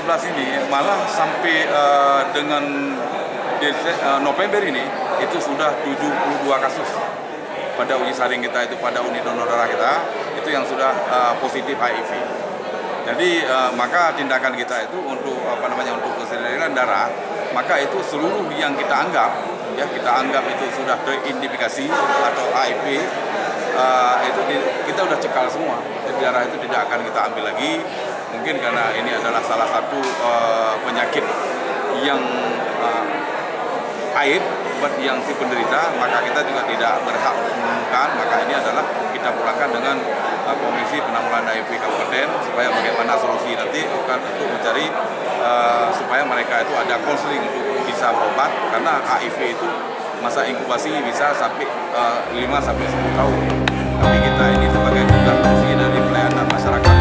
2015 ini malah sampai dengan November ini itu sudah 72 kasus pada uji saring kita itu, pada unit donor darah kita itu yang sudah positif HIV. Jadi maka tindakan kita itu untuk untuk keseriusan darah, maka itu seluruh yang kita anggap itu sudah teridentifikasi atau HIV, itu kita udah cekal semua. Jadi darah itu tidak akan kita ambil lagi, mungkin karena ini adalah salah satu penyakit yang aib buat yang si penderita, maka kita juga tidak berhak untuk mengumumkan. Maka ini adalah kita pulangkan dengan Komisi Penanggulangan HIV Kabupaten, supaya bagaimana solusi nanti bukan untuk mencari supaya mereka itu ada konseling untuk bisa berobat, karena HIV itu masa inkubasi bisa sampai 5 sampai 10 tahun. Tapi kita ini sebagai tugas fungsi dari pelayanan masyarakat